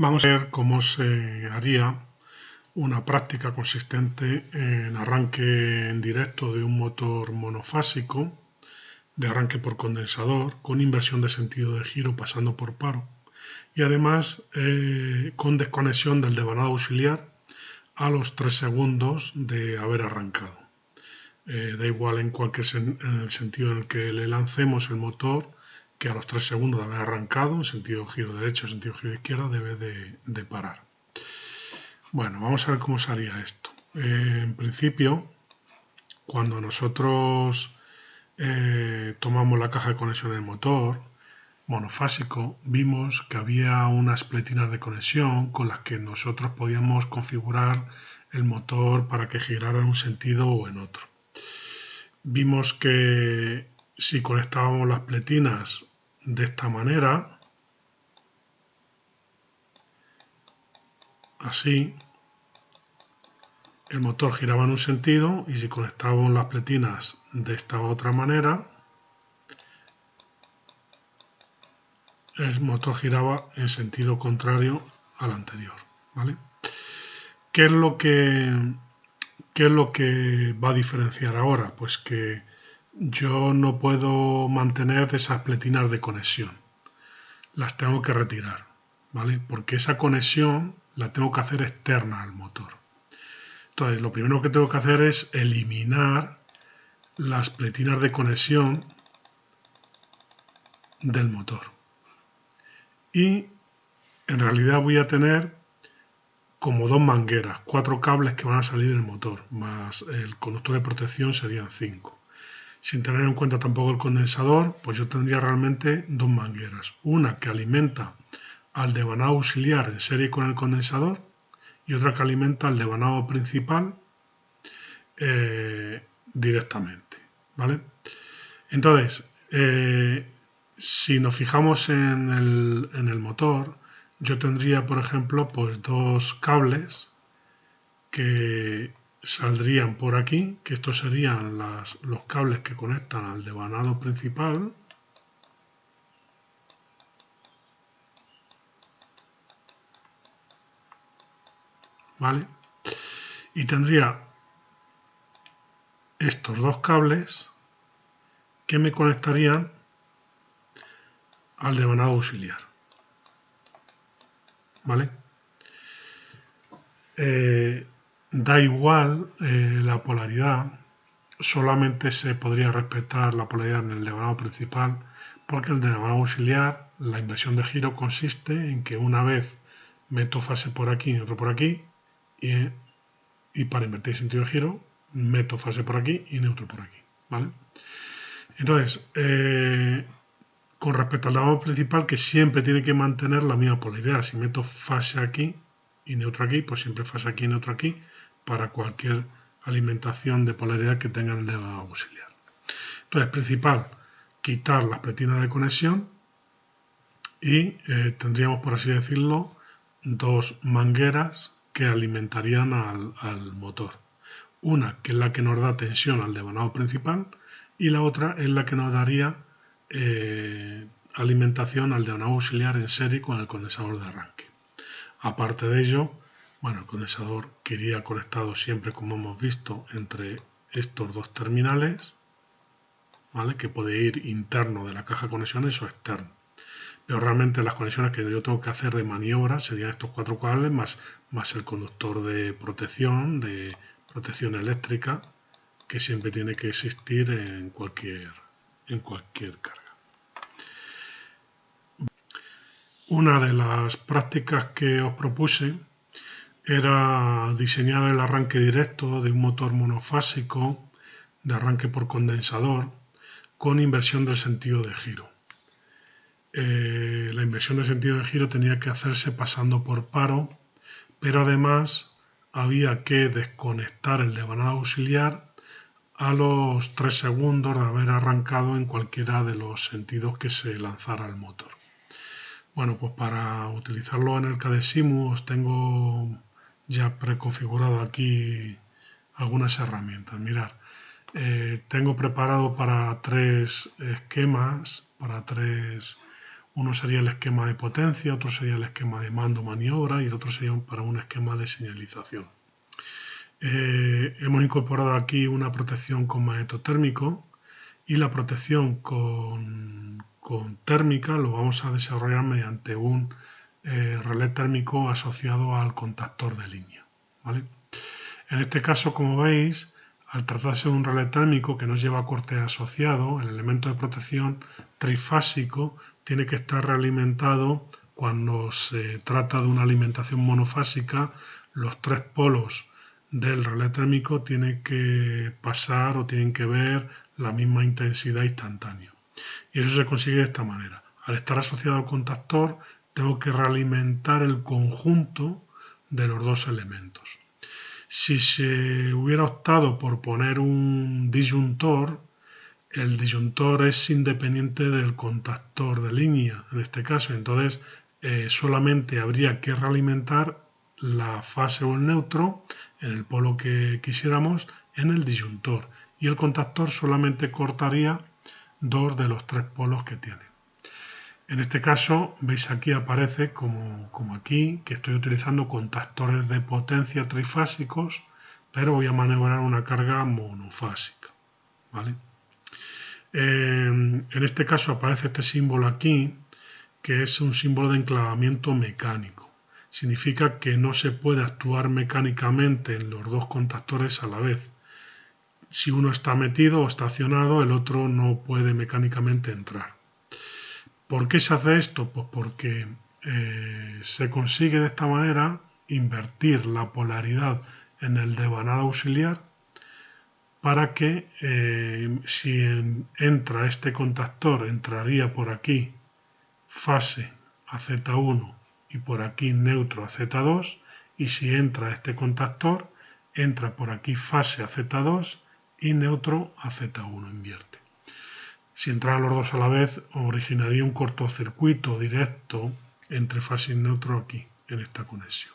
Vamos a ver cómo se haría una práctica consistente en arranque en directo de un motor monofásico de arranque por condensador con inversión de sentido de giro pasando por paro y además con desconexión del devanado auxiliar a los 3 segundos de haber arrancado. Da igual en el sentido en el que le lancemos el motor, que a los 3 segundos de haber arrancado, en sentido giro derecho, en sentido giro izquierda, debe de parar. Bueno, vamos a ver cómo se haría esto. En principio, cuando nosotros tomamos la caja de conexión del motor monofásico, vimos que había unas pletinas de conexión con las que nosotros podíamos configurar el motor para que girara en un sentido o en otro. Vimos que si conectábamos las pletinas de esta manera, así, el motor giraba en un sentido, y si conectábamos las pletinas de esta otra manera, el motor giraba en sentido contrario al anterior, ¿vale? ¿Qué es lo que va a diferenciar ahora? Pues que yo no puedo mantener esas pletinas de conexión, las tengo que retirar, ¿vale? Porque esa conexión la tengo que hacer externa al motor. Entonces, lo primero que tengo que hacer es eliminar las pletinas de conexión del motor. Y en realidad voy a tener como dos mangueras, 4 cables que van a salir del motor, más el conductor de protección serían 5. Sin tener en cuenta tampoco el condensador, pues yo tendría realmente dos mangueras. Una que alimenta al devanado auxiliar en serie con el condensador y otra que alimenta al devanado principal directamente, ¿vale? Entonces, si nos fijamos en el motor, yo tendría, por ejemplo, pues dos cables que saldrían por aquí, que estos serían los cables que conectan al devanado principal. ¿Vale? Y tendría estos dos cables que me conectarían al devanado auxiliar. ¿Vale? Da igual la polaridad, solamente se podría respetar la polaridad en el devanado principal, porque el devanado auxiliar, la inversión de giro consiste en que una vez meto fase por aquí y otro por aquí, y para invertir sentido de giro, meto fase por aquí y neutro por aquí, ¿vale? Entonces, con respecto al devanado principal, que siempre tiene que mantener la misma polaridad. Si meto fase aquí y neutro aquí, pues siempre fase aquí y neutro aquí, para cualquier alimentación de polaridad que tenga el devanado auxiliar. Entonces, principal, quitar las pletinas de conexión y tendríamos, por así decirlo, dos mangueras que alimentarían al motor. Una que es la que nos da tensión al devanado principal y la otra es la que nos daría alimentación al devanado auxiliar en serie con el condensador de arranque. Aparte de ello, bueno, el condensador que iría conectado siempre, como hemos visto, entre estos dos terminales, ¿vale? Que puede ir interno de la caja de conexiones o externo. Pero realmente las conexiones que yo tengo que hacer de maniobra serían estos 4 cables más el conductor de protección eléctrica, que siempre tiene que existir en cualquier carga. Una de las prácticas que os propuse era diseñar el arranque directo de un motor monofásico de arranque por condensador con inversión del sentido de giro. La inversión de sentido de giro tenía que hacerse pasando por paro, pero además había que desconectar el devanado auxiliar a los 3 segundos de haber arrancado en cualquiera de los sentidos que se lanzara el motor. Bueno, pues para utilizarlo en el CADESIMU os tengo ya preconfigurado aquí algunas herramientas. Mirad, tengo preparado para 3 esquemas, para 3 Uno sería el esquema de potencia, otro sería el esquema de mando maniobra y el otro sería para un esquema de señalización. Hemos incorporado aquí una protección con magnetotérmico y la protección con térmica lo vamos a desarrollar mediante un relé térmico asociado al contactor de línea, ¿vale? En este caso, como veis, al tratarse de un relé térmico que no lleva corte asociado, el elemento de protección trifásico tiene que estar realimentado cuando se trata de una alimentación monofásica. Los tres polos del relé térmico tienen que pasar o tienen que ver la misma intensidad instantánea. Y eso se consigue de esta manera. Al estar asociado al contactor, tengo que realimentar el conjunto de los dos elementos. Si se hubiera optado por poner un disyuntor, el disyuntor es independiente del contactor de línea, en este caso. Entonces, solamente habría que realimentar la fase o el neutro en el polo que quisiéramos en el disyuntor. Y el contactor solamente cortaría dos de los tres polos que tiene. En este caso, veis aquí aparece como aquí, que estoy utilizando contactores de potencia trifásicos, pero voy a maniobrar una carga monofásica, ¿vale? En este caso aparece este símbolo aquí, que es un símbolo de enclavamiento mecánico. Significa que no se puede actuar mecánicamente en los dos contactores a la vez. Si uno está metido o estacionado, el otro no puede mecánicamente entrar. ¿Por qué se hace esto? Pues porque se consigue de esta manera invertir la polaridad en el devanado auxiliar para que si entra este contactor, entraría por aquí fase a Z1 y por aquí neutro a Z2, y si entra este contactor, entra por aquí fase a Z2 y neutro a Z1, invierte. Si entraran los dos a la vez, originaría un cortocircuito directo entre fase y neutro aquí, en esta conexión.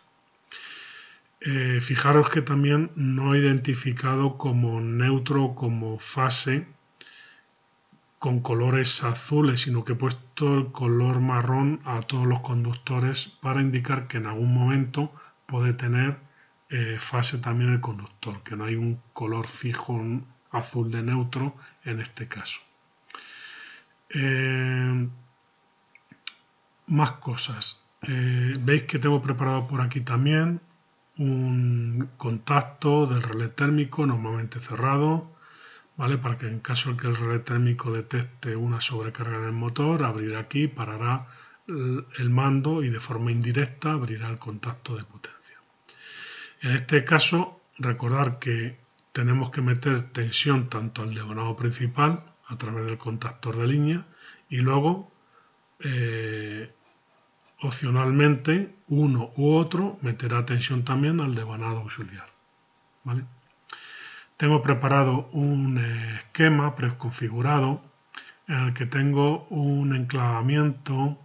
Fijaros que también no he identificado como neutro o como fase con colores azules, sino que he puesto el color marrón a todos los conductores para indicar que en algún momento puede tener fase también el conductor, que no hay un color fijo azul de neutro en este caso. Más cosas. Veis que tengo preparado por aquí también un contacto del relé térmico normalmente cerrado, ¿vale? Para que en caso de que el relé térmico detecte una sobrecarga en el motor, abrirá aquí, parará el mando y de forma indirecta abrirá el contacto de potencia. En este caso, recordar que tenemos que meter tensión tanto al devanado principal a través del contactor de línea y luego opcionalmente uno u otro meterá tensión también al devanado auxiliar, ¿vale? Tengo preparado un esquema preconfigurado en el que tengo un enclavamiento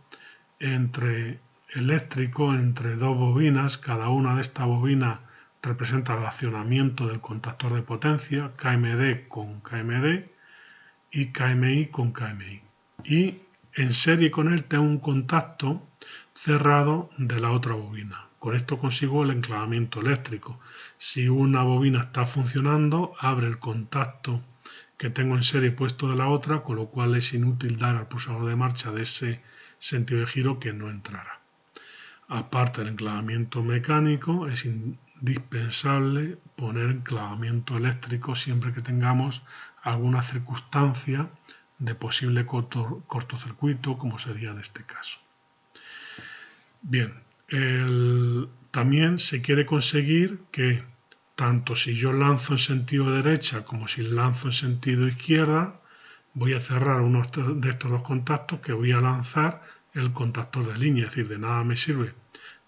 eléctrico entre dos bobinas. Cada una de estas bobinas representa el accionamiento del contactor de potencia, KMD con KMD y KMI con KMI. Y en serie con él tengo un contacto cerrado de la otra bobina. Con esto consigo el enclavamiento eléctrico. Si una bobina está funcionando, abre el contacto que tengo en serie puesto de la otra, con lo cual es inútil dar al pulsador de marcha de ese sentido de giro que no entrará. Aparte del enclavamiento mecánico, es indispensable poner enclavamiento eléctrico siempre que tengamos alguna circunstancia de posible cortocircuito, como sería en este caso. Bien, también se quiere conseguir que tanto si yo lanzo en sentido derecha como si lanzo en sentido izquierda, voy a cerrar uno de estos dos contactos que voy a lanzar el contactor de línea. Es decir, de nada me sirve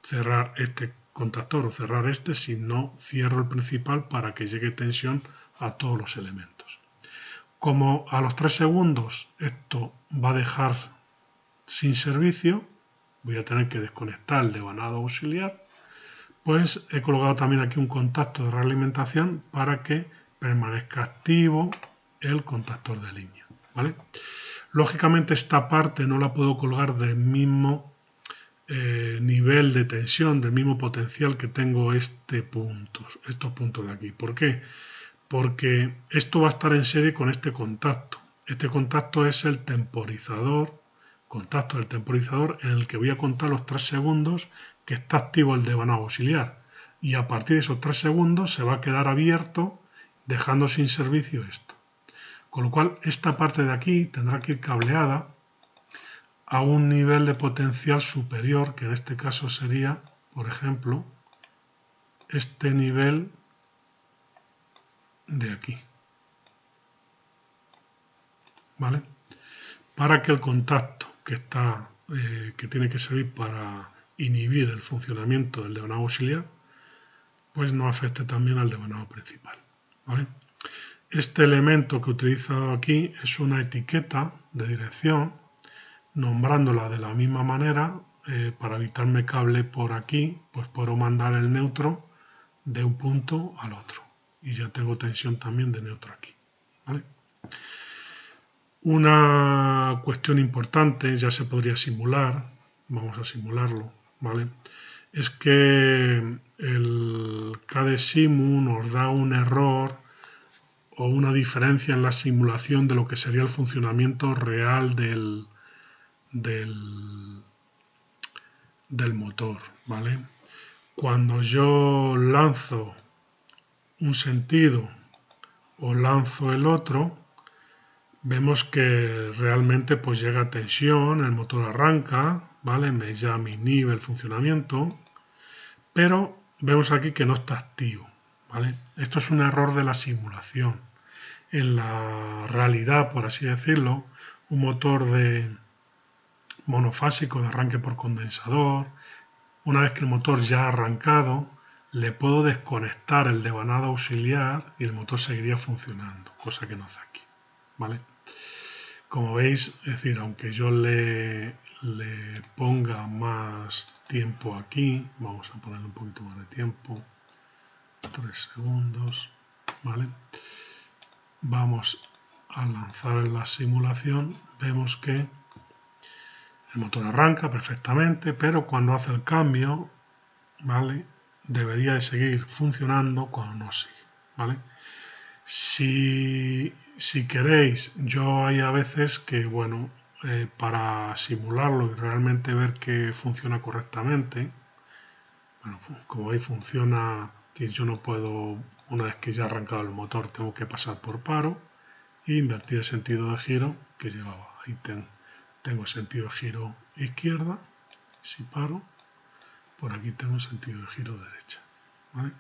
cerrar este contactor o cerrar este si no cierro el principal para que llegue tensión a todos los elementos. Como a los 3 segundos esto va a dejar sin servicio, voy a tener que desconectar el devanado auxiliar, pues he colocado también aquí un contacto de realimentación para que permanezca activo el contactor de línea, ¿vale? Lógicamente esta parte no la puedo colgar del mismo nivel de tensión, del mismo potencial que tengo estos puntos de aquí. ¿Por qué? Porque esto va a estar en serie con este contacto. Este contacto es el temporizador, contacto del temporizador en el que voy a contar los 3 segundos que está activo el devanado auxiliar. Y a partir de esos 3 segundos se va a quedar abierto dejando sin servicio esto. Con lo cual esta parte de aquí tendrá que ir cableada a un nivel de potencial superior, que en este caso sería, por ejemplo, este nivel de aquí. ¿Vale? Para que el contacto que tiene que servir para inhibir el funcionamiento del devanado auxiliar, pues no afecte también al devanado principal. ¿Vale? Este elemento que he utilizado aquí es una etiqueta de dirección, nombrándola de la misma manera, para evitarme cable por aquí, pues puedo mandar el neutro de un punto al otro. Y ya tengo tensión también de neutro aquí. ¿Vale? Una cuestión importante, ya se podría simular, vamos a simularlo, ¿vale? Es que el KDSIMU nos da un error o una diferencia en la simulación de lo que sería el funcionamiento real del motor, ¿vale? Cuando yo lanzo un sentido o lanzo el otro, vemos que realmente pues llega a tensión, el motor arranca, ¿vale? Ya me inhibe el funcionamiento, pero vemos aquí que no está activo, ¿vale? Esto es un error de la simulación. En la realidad, por así decirlo, un motor de monofásico de arranque por condensador, una vez que el motor ya ha arrancado, le puedo desconectar el devanado auxiliar y el motor seguiría funcionando, cosa que no hace aquí, ¿vale? Como veis, es decir, aunque yo le ponga más tiempo aquí, vamos a ponerle un poquito más de tiempo, 3 segundos, ¿vale? Vamos a lanzar la simulación, vemos que el motor arranca perfectamente, pero cuando hace el cambio, ¿vale? Debería de seguir funcionando cuando no sigue, ¿vale? Si queréis, yo hay a veces que, bueno, para simularlo y realmente ver que funciona correctamente, bueno, como veis funciona, yo no puedo, una vez que ya ha arrancado el motor, tengo que pasar por paro e invertir el sentido de giro que llevaba. Ahí tengo sentido de giro izquierda, si paro, por aquí tengo sentido de giro derecha, ¿vale?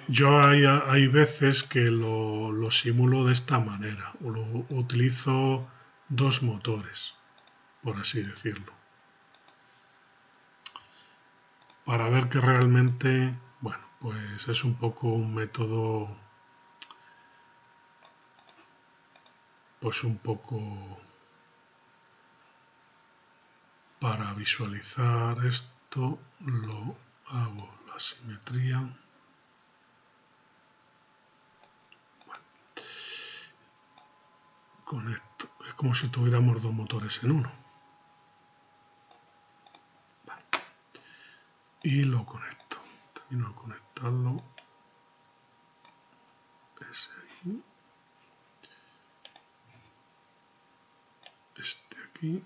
Yo hay veces que lo simulo de esta manera, utilizo 2 motores, por así decirlo, para ver que realmente, bueno, pues es un poco un método, pues un poco para visualizar esto, lo hago la simetría. Con esto. Es como si tuviéramos 2 motores en uno. Vale. Y lo conecto. Termino de conectarlo. Ese ahí. Este aquí.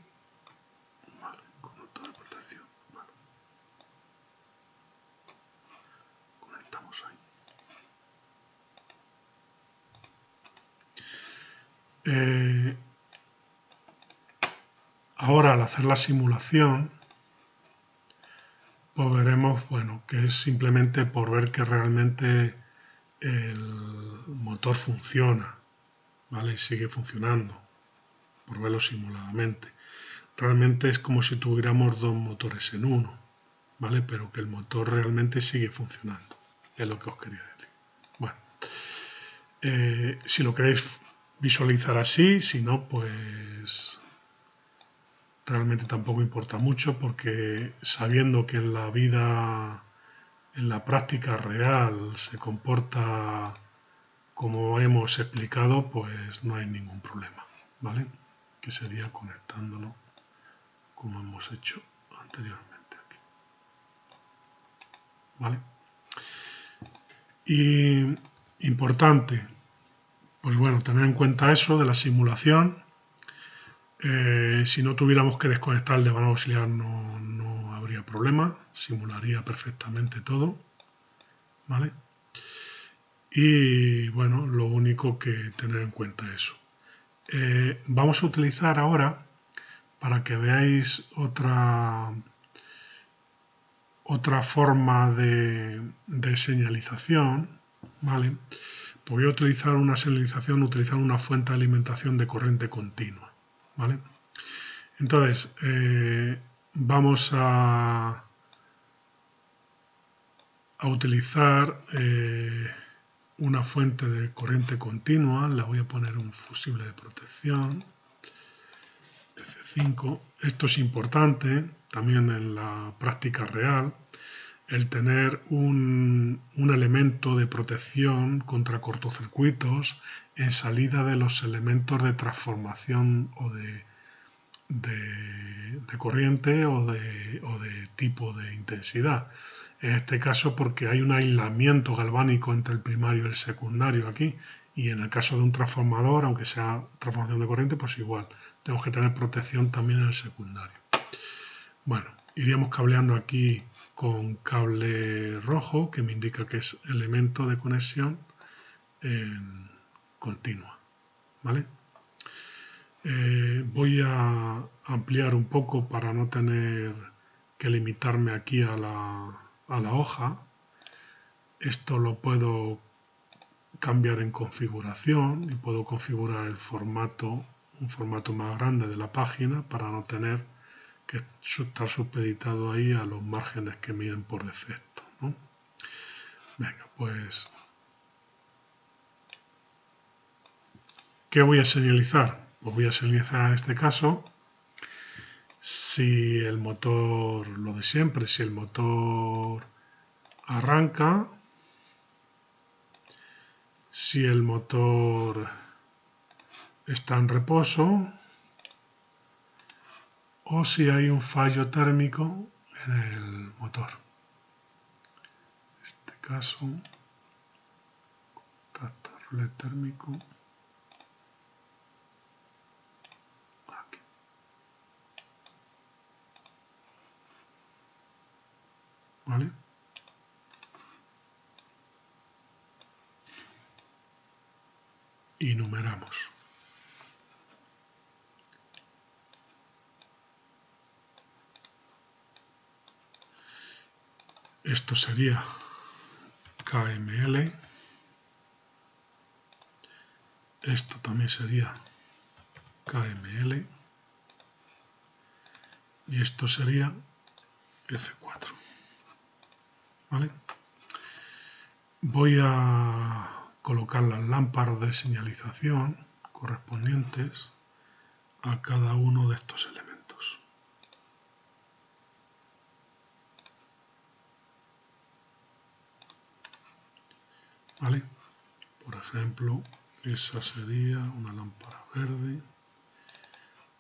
Vale, con otra de protección. Vale. Conectamos ahí. Ahora al hacer la simulación, pues veremos, bueno, que es simplemente por ver que realmente el motor funciona, ¿vale? Y sigue funcionando, por verlo simuladamente. Realmente es como si tuviéramos 2 motores en uno, ¿vale? Pero que el motor realmente sigue funcionando, es lo que os quería decir. Bueno, si lo queréis visualizar así, si no, pues realmente tampoco importa mucho, porque sabiendo que en la vida, en la práctica real, se comporta como hemos explicado, pues no hay ningún problema, ¿vale? Que sería conectándolo como hemos hecho anteriormente aquí, ¿vale? Y importante, pues bueno, tener en cuenta eso de la simulación. Si no tuviéramos que desconectar el devanado auxiliar no habría problema, simularía perfectamente todo, ¿vale? Y bueno, lo único que tener en cuenta es eso. Vamos a utilizar ahora, para que veáis otra forma de señalización, ¿vale? Pues voy a utilizar una señalización, utilizar una fuente de alimentación de corriente continua, ¿vale? Entonces, vamos a utilizar una fuente de corriente continua, le voy a poner un fusible de protección, F5. Esto es importante también en la práctica real, el tener un elemento de protección contra cortocircuitos en salida de los elementos de transformación o de corriente o de tipo de intensidad. En este caso porque hay un aislamiento galvánico entre el primario y el secundario aquí, y en el caso de un transformador, aunque sea transformación de corriente, pues igual, tenemos que tener protección también en el secundario. Bueno, iríamos cableando aquí con cable rojo, que me indica que es elemento de conexión en continua, ¿vale? Voy a ampliar un poco para no tener que limitarme aquí a la hoja. Esto lo puedo cambiar en configuración y puedo configurar el formato, un formato más grande de la página para no tener que estar supeditado ahí a los márgenes que miden por defecto, ¿no? Venga, pues, ¿qué voy a señalizar? Pues voy a señalizar en este caso si el motor, lo de siempre, si el motor arranca, si el motor está en reposo o si hay un fallo térmico en el motor. En este caso, contacto relé térmico. Aquí. ¿Vale? Y numeramos. Esto sería KML. Esto también sería KML. Y esto sería F4. ¿Vale? Voy a colocar las lámparas de señalización correspondientes a cada uno de estos elementos. ¿Vale? Por ejemplo, esa sería una lámpara verde,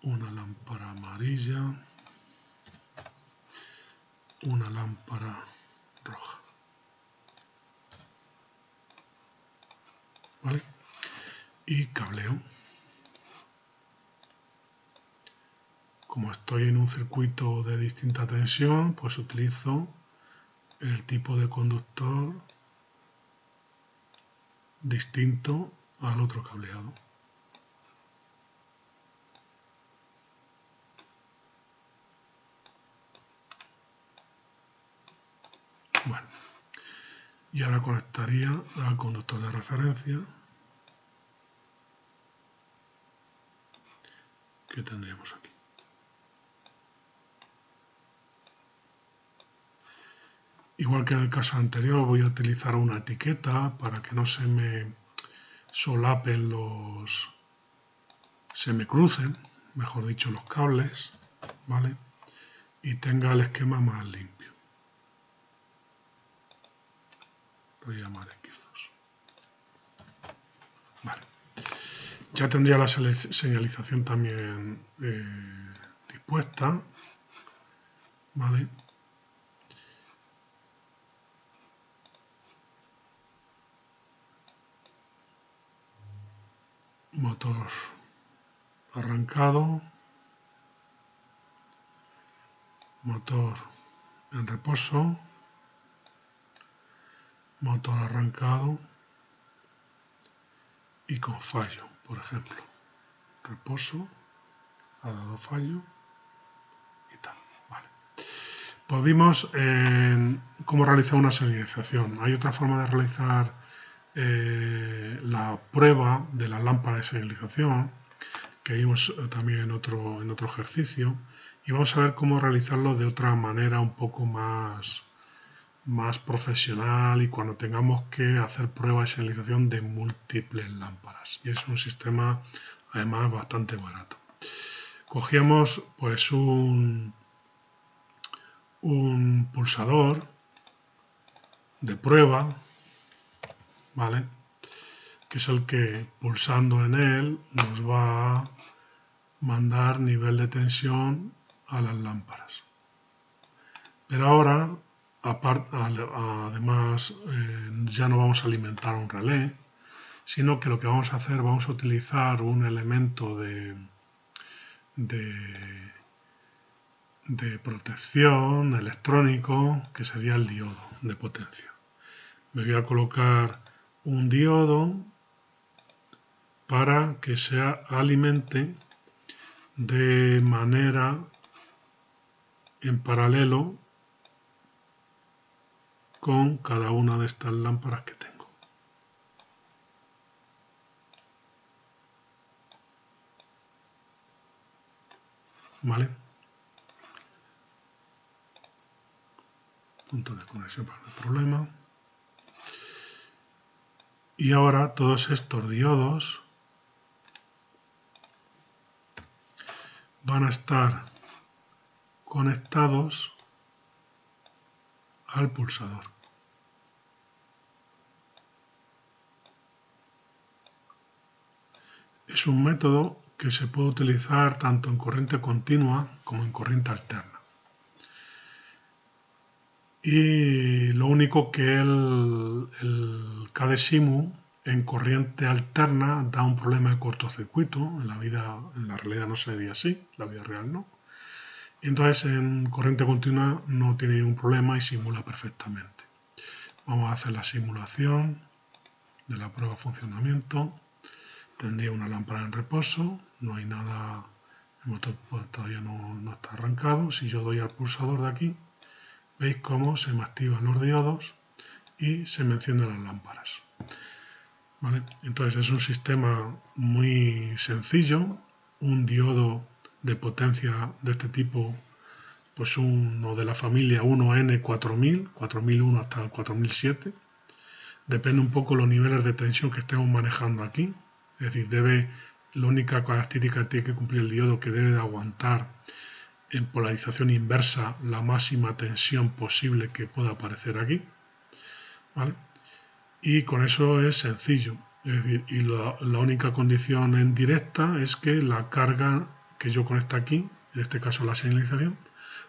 una lámpara amarilla, una lámpara roja. ¿Vale? Y cableo. Como estoy en un circuito de distinta tensión, pues utilizo el tipo de conductor distinto al otro cableado. Bueno, y ahora conectaría al conductor de referencia, que tendríamos aquí. Igual que en el caso anterior, voy a utilizar una etiqueta para que no se me solapen se me crucen, mejor dicho, los cables, ¿vale? Y tenga el esquema más limpio. Lo voy a llamar X2. Vale. Ya tendría la señalización también dispuesta, ¿vale? Motor arrancado, motor en reposo, motor arrancado y con fallo, por ejemplo. Reposo, ha dado fallo y tal. Vale. Pues vimos cómo realizar una señalización. Hay otra forma de realizar la prueba de la lámpara de señalización que vimos también en otro ejercicio, y vamos a ver cómo realizarlo de otra manera un poco más profesional y cuando tengamos que hacer pruebas de señalización de múltiples lámparas. Y es un sistema además bastante barato. Cogíamos pues un pulsador de prueba, ¿vale? Que es el que pulsando en él nos va a mandar nivel de tensión a las lámparas. Pero ahora, además, ya no vamos a alimentar un relé, sino que lo que vamos a hacer, vamos a utilizar un elemento de protección electrónico, que sería el diodo de potencia. Me voy a colocar un diodo para que se alimente de manera en paralelo con cada una de estas lámparas que tengo. ¿Vale? Punto de conexión para el problema. Y ahora todos estos diodos van a estar conectados al pulsador. Es un método que se puede utilizar tanto en corriente continua como en corriente alterna. Y lo único que el KDSIMU en corriente alterna da un problema de cortocircuito. En la realidad no sería así, la vida real no. Y entonces en corriente continua no tiene ningún problema y simula perfectamente. Vamos a hacer la simulación de la prueba de funcionamiento. Tendría una lámpara en reposo, no hay nada, el motor todavía no está arrancado. Si yo doy al pulsador de aquí, veis cómo se me activan los diodos y se me encienden las lámparas. ¿Vale? Entonces es un sistema muy sencillo, un diodo de potencia de este tipo, pues uno de la familia 1N4000, 4001 hasta el 4007. Depende un poco los niveles de tensión que estemos manejando aquí. Es decir, la única característica que tiene que cumplir el diodo que debe de aguantar en polarización inversa la máxima tensión posible que pueda aparecer aquí. ¿Vale? Y con eso es sencillo. Es decir, y la única condición en directa es que la carga que yo conecte aquí, en este caso la señalización,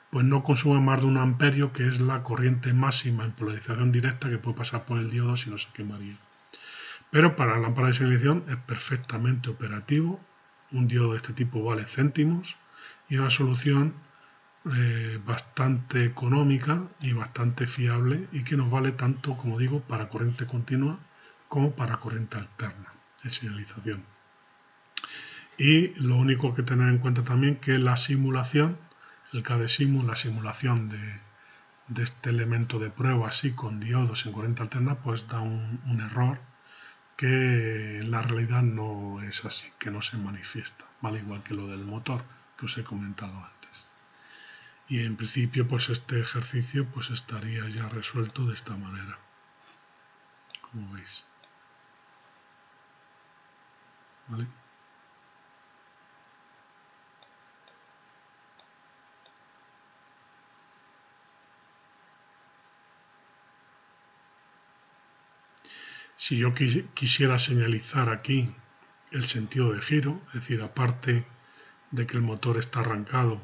pues no consume más de 1 amperio, que es la corriente máxima en polarización directa que puede pasar por el diodo si no se quemaría. Pero para la lámpara de señalización es perfectamente operativo. Un diodo de este tipo vale céntimos y una solución bastante económica y bastante fiable y que nos vale tanto, como digo, para corriente continua como para corriente alterna en señalización. Y lo único que tener en cuenta también que la simulación, el KDSIMU, la simulación de este elemento de prueba así con diodos en corriente alterna, pues da un error que en la realidad no es así, que no se manifiesta, ¿vale? Igual que lo del motor que os he comentado antes. Y en principio pues este ejercicio pues estaría ya resuelto de esta manera, como veis. ¿Vale? Si yo quisiera señalizar aquí el sentido de giro, es decir, aparte de que el motor está arrancado,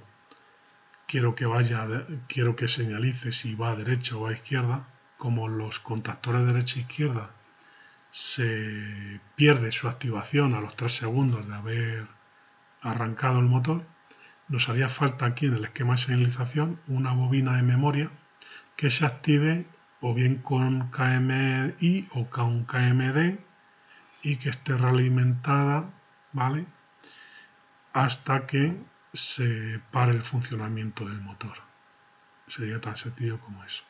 quiero que señalice si va a derecha o a izquierda. Como los contactores de derecha e izquierda se pierde su activación a los 3 segundos de haber arrancado el motor, nos haría falta aquí en el esquema de señalización una bobina de memoria que se active o bien con KMI o con KMD y que esté realimentada, ¿vale?, hasta que se pare el funcionamiento del motor. Sería tan sencillo como eso.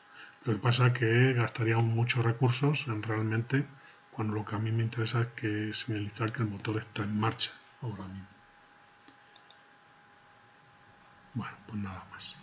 Lo que pasa es que gastaríamos muchos recursos en realmente, cuando lo que a mí me interesa es que señalizar que el motor está en marcha ahora mismo. Bueno, pues nada más.